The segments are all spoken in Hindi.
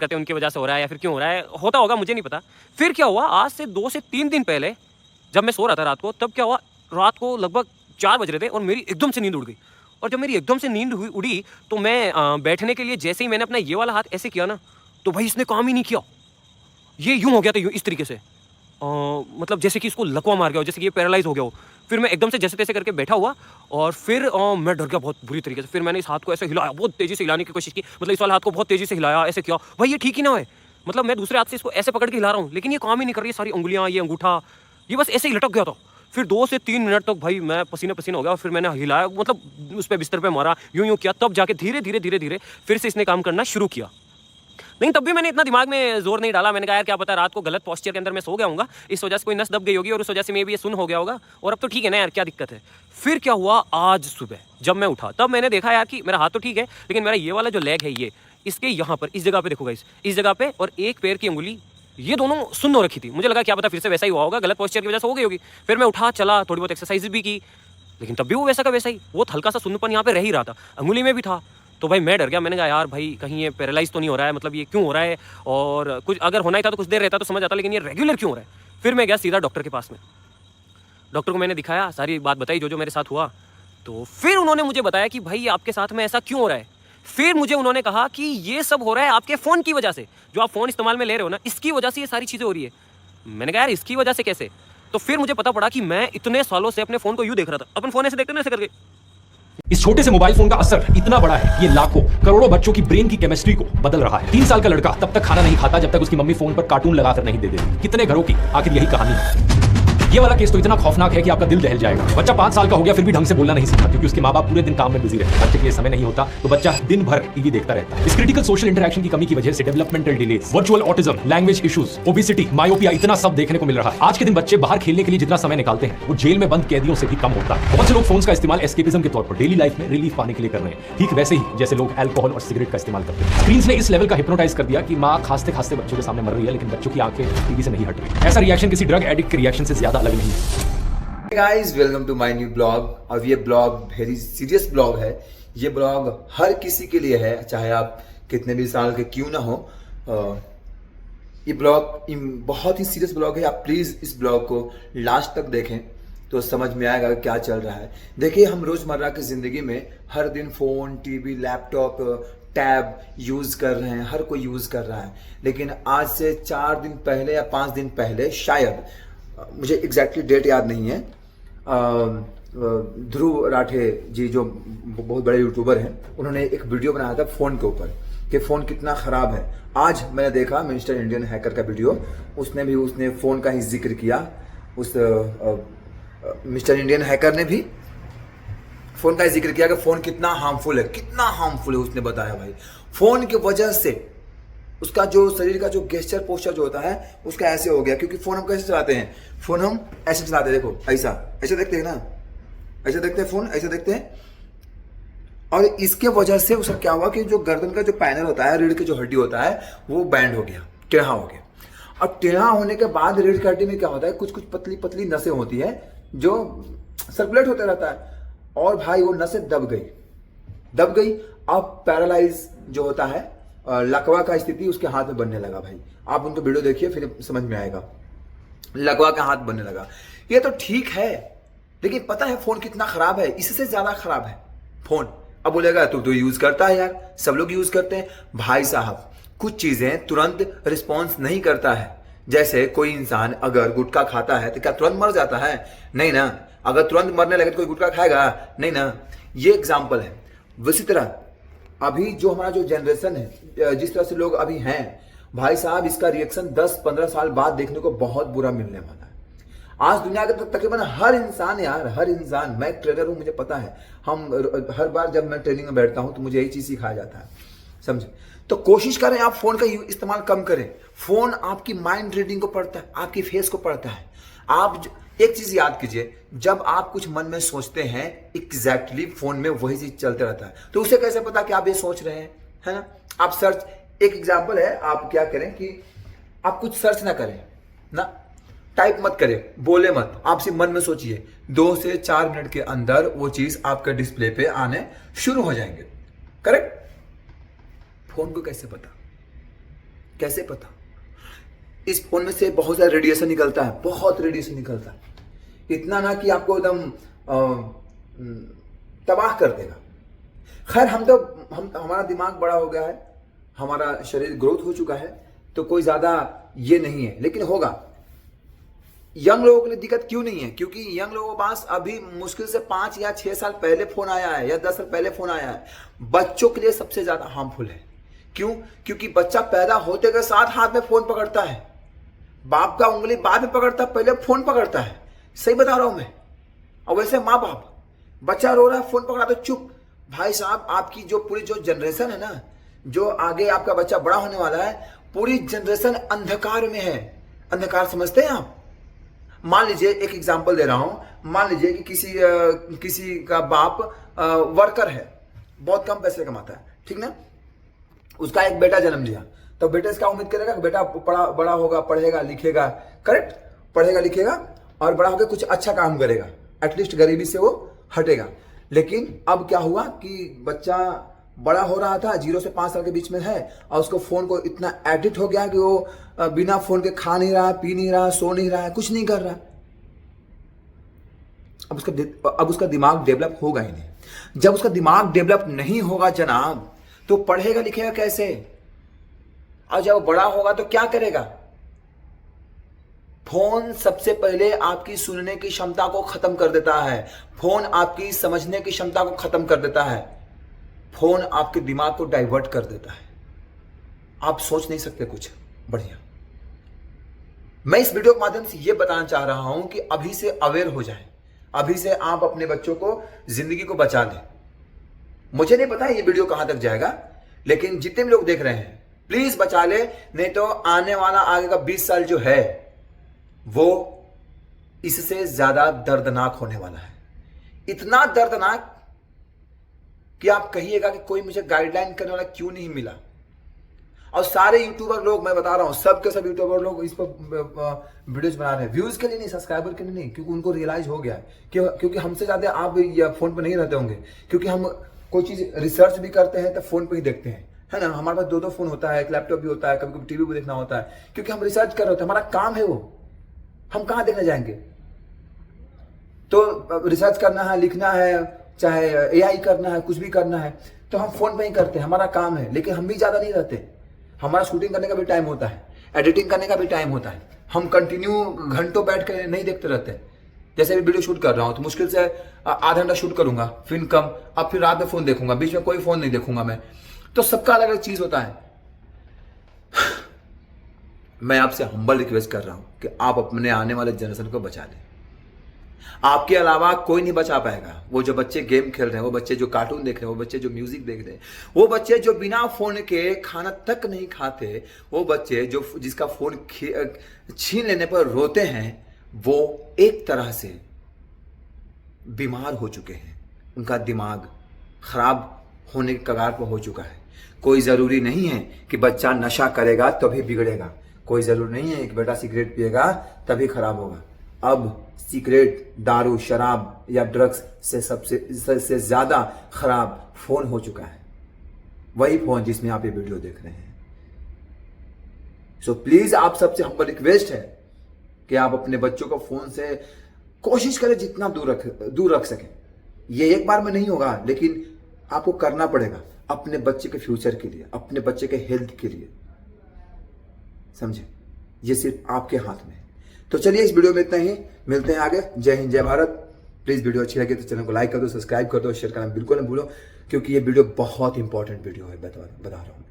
सस्पेक्ट करते हैं उनकी वजह से हो रहा है या फिर क्यों हो रहा है, होता होगा, मुझे नहीं पता। फिर क्या हुआ, आज से 2 से 3 दिन पहले जब मैं सो रहा था रात को, तब क्या हुआ, रात को लगभग 4 बज रहे थे और मेरी एकदम से नींद उड़ गई। और जब मेरी एकदम से नींद उड़ी तो मैं बैठने के लिए जैसे ही मैंने अपना ये वाला हाथ ऐसे किया ना, तो भाई इसने काम ही नहीं किया। ये यूं हो गया था, यूं इस तरीके से, मतलब जैसे कि इसको लकवा मार गया हो, जैसे कि ये पैरालाइज हो गया हो। फिर मैं एकदम से जैसे तैसे करके बैठा हुआ और फिर मैं डर गया बहुत बुरी तरीके से। फिर मैंने इस हाथ को ऐसे हिलाया, बहुत तेजी से हिलाने की कोशिश की, मतलब इस वाले हाथ को बहुत तेजी से हिलाया, ऐसे किया, भाई ये ठीक ही ना है। मतलब मैं दूसरे हाथ से इसको ऐसे पकड़ के हिला रहा हूँ, लेकिन ये काम ही नहीं कर रही है। सारी उंगलियां, ये अंगूठा, ये बस ऐसे ही लटक गया था। फिर 2 से 3 मिनट तक भाई मैं पसीने पसीने हो गया। और फिर मैंने हिलाया, मतलब उस पर बिस्तर पे मारा, यूं यूं किया, तब जाके धीरे धीरे धीरे धीरे फिर से इसने काम करना शुरू किया। लेकिन तब भी मैंने इतना दिमाग में जोर नहीं डाला। मैंने कहा यार क्या पता रात को गलत पोस्चर के अंदर मैं सो गया हूँगा, इस वजह से कोई नस दब गई होगी और उस वजह से मैं भी ये सुन हो गया होगा, और अब तो ठीक है ना यार, क्या दिक्कत है। फिर क्या हुआ, आज सुबह जब मैं उठा तब मैंने देखा यार कि मेरा हाथ तो ठीक है, लेकिन मेरा ये वाला जो लेग है, ये इसके यहाँ पर इस जगह पे देखो गाइस, इस जगह पे और एक पैर की अंगुली, ये दोनों सुन्न हो रखी थी। मुझे लगा क्या पता फिर से वैसा ही हुआ होगा, गलत पोस्चर की वजह से हो गई होगी। फिर मैं उठा, चला, थोड़ी बहुत एक्सरसाइज भी की, लेकिन तब भी वो वैसा का वैसा ही, वो हल्का सा सुन्नपन यहाँ पे रह ही रहा था, अंगुली में भी था। तो भाई मैं डर गया। मैंने कहा यार भाई कहीं ये पैरालाइज तो नहीं हो रहा है, मतलब ये क्यों हो रहा है, और कुछ अगर होना ही था तो कुछ देर रहता तो समझ आता, लेकिन ये रेगुलर क्यों हो रहा है। फिर मैं गया सीधा डॉक्टर के पास में, डॉक्टर को मैंने दिखाया, सारी बात बताई जो जो मेरे साथ हुआ। तो फिर उन्होंने मुझे बताया कि भाई आपके साथ में ऐसा क्यों हो रहा है। फिर मुझे उन्होंने कहा कि ये सब हो रहा है आपके फ़ोन की वजह से, जो आप फ़ोन इस्तेमाल में ले रहे हो ना, इसकी वजह से ये सारी चीज़ें हो रही है। मैंने कहा यार इसकी वजह से कैसे। तो फिर मुझे पता पड़ा कि मैं इतने सालों से अपने फ़ोन को यूँ देख रहा था, अपन फ़ोन ऐसे देखते ना, ऐसे करके। इस छोटे से मोबाइल फोन का असर इतना बड़ा है कि ये लाखों करोड़ों बच्चों की ब्रेन की केमिस्ट्री को बदल रहा है। 3 साल का लड़का तब तक खाना नहीं खाता जब तक उसकी मम्मी फोन पर कार्टून लगाकर नहीं दे देती। कितने घरों की आखिर यही कहानी है। ये वाला केस तो इतना खौफनाक है कि आपका दिल दहल जाएगा। बच्चा 5 साल का हो गया फिर भी ढंग से बोलना नहीं सीखा, क्योंकि उसके माँ बाप पूरे दिन काम में बिजी रहते हैं। बच्चे के लिए समय नहीं होता तो बच्चा दिन भर टीवी देखता रहता है। इस क्रिटिकल सोशल इंटरेक्शन की कमी की वजह से developmental delays, virtual autism, language issues, obesity, myopia, इतना सब देखने को मिल रहा है। आज के दिन बच्चे बाहर खेलने के लिए जितना समय निकालते हैं वो जेल में बंद कैदियों से भी कम होता है। बहुत से लोग फोन का इस्तेमाल एस्केपिज्म के तौर पर डेली लाइफ में रिलीफ पाने के लिए कर रहे हैं, ठीक वैसे ही जैसे लोग अल्कोहल और सिगरेट का इस्तेमाल करते हैं। स्क्रीन ने इस लेवल का हिप्नोटाइज कर दिया कि माँ खांसते खांसते बच्चों के सामने मर रही है, लेकिन बच्चों की आंखें टीवी से नहीं हट रही। ऐसा रिएक्शन किसी ड्रग एडिक्ट के रिएक्शन से ज्यादा अलग नहीं है। Guys welcome to my new blog. और ये ब्लॉग वेरी सीरियस ब्लॉग है। ये ब्लॉग हर किसी के लिए है, चाहे आप कितने भी साल के क्यों ना हो। ये ब्लॉग बहुत ही सीरियस ब्लॉग है। आप प्लीज इस ब्लॉग को लास्ट तक देखें तो समझ में आएगा क्या चल रहा है। देखिए हम रोजमर्रा की जिंदगी में हर दिन phone, TV, laptop, tab use कर रहे हैं, हर कोई यूज कर रहा है। लेकिन आज से 4 दिन पहले या 5 दिन पहले, शायद मुझे एग्जैक्टली डेट याद नहीं है, ध्रुव राठे जी जो बहुत बड़े यूट्यूबर हैं, उन्होंने एक वीडियो बनाया था फोन के ऊपर कि फोन कितना खराब है। आज मैंने देखा मिस्टर इंडियन हैकर का वीडियो, उसने फोन का ही जिक्र किया। उस मिस्टर इंडियन हैकर ने भी फोन का ही जिक्र किया कि फोन कितना हार्मफुल है, कितना हार्मफुल है उसने बताया। भाई फोन की वजह से उसका जो शरीर का जो गेस्चर पोस्चर जो होता है उसका ऐसे हो गया। क्योंकि फोन हम कैसे चलाते हैं, फोन हम ऐसे चलाते हैं, देखो ऐसा, ऐसे देखते हैं ना, ऐसे देखते हैं फोन, ऐसे देखते हैं। और इसके वजह से उसका क्या हुआ कि जो गर्दन का जो पैनल होता है, रीढ़ की जो हड्डी होता है, वो बैंड हो गया, टेढ़ा हो गया। और टेढ़ा होने के बाद रीढ़ की हड्डी में क्या होता है, कुछ कुछ पतली पतली नसें होती है जो सर्कुलेट होता रहता है। और भाई वो नसें दब गई। अब पैरालाइज जो होता है, लकवा का स्थिति उसके हाथ में बनने लगा। भाई आप उनको वीडियो देखिए फिर समझ में आएगा। लकवा का हाथ बनने लगा। ये तो ठीक है, लेकिन पता है फोन कितना खराब है, इससे ज्यादा खराब है फोन। अब बोलेगा तू तो यूज करता है यार, सब लोग यूज करते हैं। भाई साहब कुछ चीजें तुरंत रिस्पॉन्स नहीं करता है। जैसे कोई इंसान अगर गुटखा खाता है तो क्या तुरंत मर जाता है? नहीं ना। अगर तुरंत मरने लगे तो कोई गुटखा खाएगा? नहीं ना। ये एग्जाम्पल है। उसी तरह अभी जो हमारा जो जनरेशन है, जिस तरह से लोग अभी हैं, भाई साहब इसका रिएक्शन 10-15 साल बाद देखने को बहुत बुरा मिलने वाला है। आज दुनिया के तकरीबन हर इंसान यार, हर इंसान, मैं ट्रेनर हूं, मुझे पता है, हम हर बार जब मैं ट्रेनिंग में बैठता हूं तो मुझे यही चीज सिखाया जाता है, समझे। तो कोशिश करें आप फोन का इस्तेमाल कम करें। फोन आपकी माइंड रीडिंग को पढ़ता है, आपकी फेस को पढ़ता है। आप एक चीज याद कीजिए, जब आप कुछ मन में सोचते हैं एग्जैक्टली फोन में वही चीज चलते रहता है। तो उसे कैसे पता कि आप ये सोच रहे हैं, है ना। आप सर्च, एक एग्जांपल है, आप क्या करें कि आप कुछ सर्च ना करें ना, टाइप मत करें, बोले मत, आप सिर्फ मन में सोचिए। 2 से 4 मिनट के अंदर वो चीज आपके डिस्प्ले पे आने शुरू हो जाएंगे। करेक्ट। फोन को कैसे पता? कैसे पता? इस फोन में से बहुत सारा रेडिएशन निकलता है, बहुत रेडिएशन निकलता है, इतना ना कि आपको एकदम तबाह कर देगा। खैर हमारा दिमाग बड़ा हो गया है, हमारा शरीर ग्रोथ हो चुका है, तो कोई ज्यादा ये नहीं है, लेकिन होगा। यंग लोगों के लिए दिक्कत क्यों नहीं है? क्योंकि यंग लोगों के पास अभी मुश्किल से 5 या 6 साल पहले फोन आया है या 10 साल पहले फोन आया है। बच्चों के लिए सबसे ज्यादा हार्मफुल है। क्यों? क्योंकि बच्चा पैदा होते के साथ हाथ में फोन पकड़ता है, बाप का उंगली बाद में पकड़ता है, पहले फोन पकड़ता है। सही बता रहा हूं मैं। और वैसे माँ बाप, बच्चा रो रहा है, फोन पकड़ा तो चुप। भाई साहब, आपकी जो पूरी जो जनरेशन है ना, जो आगे आपका बच्चा बड़ा होने वाला है, पूरी जनरेशन अंधकार में है। अंधकार समझते हैं आप? मान लीजिए, एक एग्जांपल दे रहा हूं, मान लीजिए कि किसी का बाप वर्कर है, बहुत कम पैसे कमाता है, ठीक ना? उसका एक बेटा जन्म लिया, तो बेटे इसका उम्मीद करेगा कि बेटा बड़ा होगा, पढ़ेगा लिखेगा, करेक्ट, पढ़ेगा लिखेगा और बड़ा होकर कुछ अच्छा काम करेगा, एटलीस्ट गरीबी से वो हटेगा। लेकिन अब क्या हुआ कि बच्चा बड़ा हो रहा था, 0 से 5 साल के बीच में है, और उसको फोन को इतना एडिक्ट हो गया कि वो बिना फोन के खा नहीं रहा, पी नहीं रहा, सो नहीं रहा है, कुछ नहीं कर रहा। अब उसका दिमाग डेवलप होगा ही नहीं। जब उसका दिमाग डेवलप नहीं होगा जनाब, तो पढ़ेगा लिखेगा कैसे? और जब बड़ा होगा तो क्या करेगा? फोन सबसे पहले आपकी सुनने की क्षमता को खत्म कर देता है। फोन आपकी समझने की क्षमता को खत्म कर देता है। फोन आपके दिमाग को डाइवर्ट कर देता है। आप सोच नहीं सकते कुछ बढ़िया। मैं इस वीडियो के माध्यम से यह बताना चाह रहा हूं कि अभी से अवेयर हो जाएं। अभी से आप अपने बच्चों को, जिंदगी को बचा लें। मुझे नहीं पता ये वीडियो कहां तक जाएगा, लेकिन जितने भी लोग देख रहे हैं प्लीज बचा ले, नहीं तो आने वाला आगे का 20 साल जो है वो इससे ज्यादा दर्दनाक होने वाला है। इतना दर्दनाक कि आप कहिएगा कि कोई मुझे गाइडलाइन करने वाला क्यों नहीं मिला। और सारे यूट्यूबर लोग, मैं बता रहा हूं, सब के सब यूट्यूबर लोग इस पर वीडियोस बना रहे हैं, व्यूज के लिए नहीं, सब्सक्राइबर के लिए नहीं, क्योंकि उनको रियलाइज हो गया है क्योंकि हमसे ज्यादा आप फोन पर नहीं रहते होंगे, क्योंकि हम कोई चीज रिसर्च भी करते हैं तो फोन पर ही देखते हैं, है ना? हमारे पास 2 फोन होता है, एक लैपटॉप भी होता है, कभी कभी टीवी भी देखना होता है, क्योंकि हम रिसर्च कर रहे होते हैं, हमारा काम है वो। हम कहां देखने जाएंगे? तो रिसर्च करना है, लिखना है, चाहे एआई करना है, कुछ भी करना है, तो हम फोन पे ही करते हैं, हमारा काम है। लेकिन हम भी ज्यादा नहीं रहते, हमारा शूटिंग करने का भी टाइम होता है, एडिटिंग करने का भी टाइम होता है। हम कंटिन्यू घंटों बैठ कर नहीं देखते रहते। जैसे अभी वीडियो शूट कर रहा हूं तो मुश्किल से आधा घंटा शूट करूंगा, फिर कम, अब फिर रात में फोन देखूंगा, बीच में कोई फोन नहीं देखूंगा मैं। तो सबका अलग अलग चीज होता है। मैं आपसे हम्बल रिक्वेस्ट कर रहा हूं कि आप अपने आने वाले जनरेशन को बचा लें। आपके अलावा कोई नहीं बचा पाएगा। वो जो बच्चे गेम खेल रहे हैं, वो बच्चे जो कार्टून देख रहे हैं, वो बच्चे जो म्यूजिक देख रहे हैं, वो बच्चे जो बिना फोन के खाना तक नहीं खाते, वो बच्चे जो जिसका फोन छीन लेने पर रोते हैं, वो एक तरह से बीमार हो चुके हैं। उनका दिमाग खराब होने के कगार पर हो चुका है। कोई जरूरी नहीं है कि बच्चा नशा करेगा तभी बिगड़ेगा। कोई जरूरी नहीं है कि बेटा सिगरेट पिएगा तभी खराब होगा। अब सिगरेट, दारू, शराब या ड्रग्स से सबसे ज्यादा खराब फोन हो चुका है। वही फोन जिसमें आप ये वीडियो देख रहे हैं। सो प्लीज आप सबसे हम्बल रिक्वेस्ट है कि आप अपने बच्चों को फोन से कोशिश करें जितना दूर रख सकें। ये एक बार में नहीं होगा, लेकिन आपको करना पड़ेगा अपने बच्चे के फ्यूचर के लिए, अपने बच्चे के हेल्थ के लिए। समझे? ये सिर्फ आपके हाथ में है। तो चलिए इस वीडियो में इतना ही, मिलते हैं आगे। जय हिंद, जय भारत। प्लीज वीडियो अच्छी लगे तो चैनल को लाइक कर दो, सब्सक्राइब कर दो, शेयर करना बिल्कुल ना भूलो, क्योंकि ये वीडियो बहुत इंपॉर्टेंट वीडियो है। बता रहा हूँ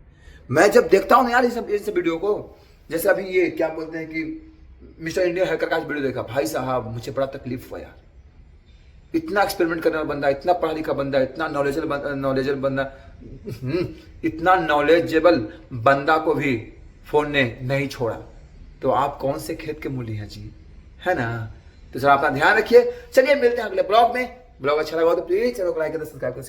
मैं जब देखता हूँ ना यार इस वीडियो को, जैसे अभी ये क्या बोलते हैं कि मिस्टर इंडिया हैकर का वीडियो देखा, भाई साहब मुझे बड़ा तकलीफ हुआ यार। इतना एक्सपेरिमेंट करने वाला बंदा, इतना पढ़ा लिखा बंदा, इतना नॉलेजेबल बंदा, इतना नॉलेजेबल बंदा को भी फोन ने नहीं छोड़ा, तो आप कौन से खेत के मूली हैं जी, है ना? तो सर अपना ध्यान रखिए। चलिए मिलते हैं अगले ब्लॉग में। ब्लॉग अच्छा लगा तो प्लीज चैनल को लाइक कर, सब्सक्राइब कर,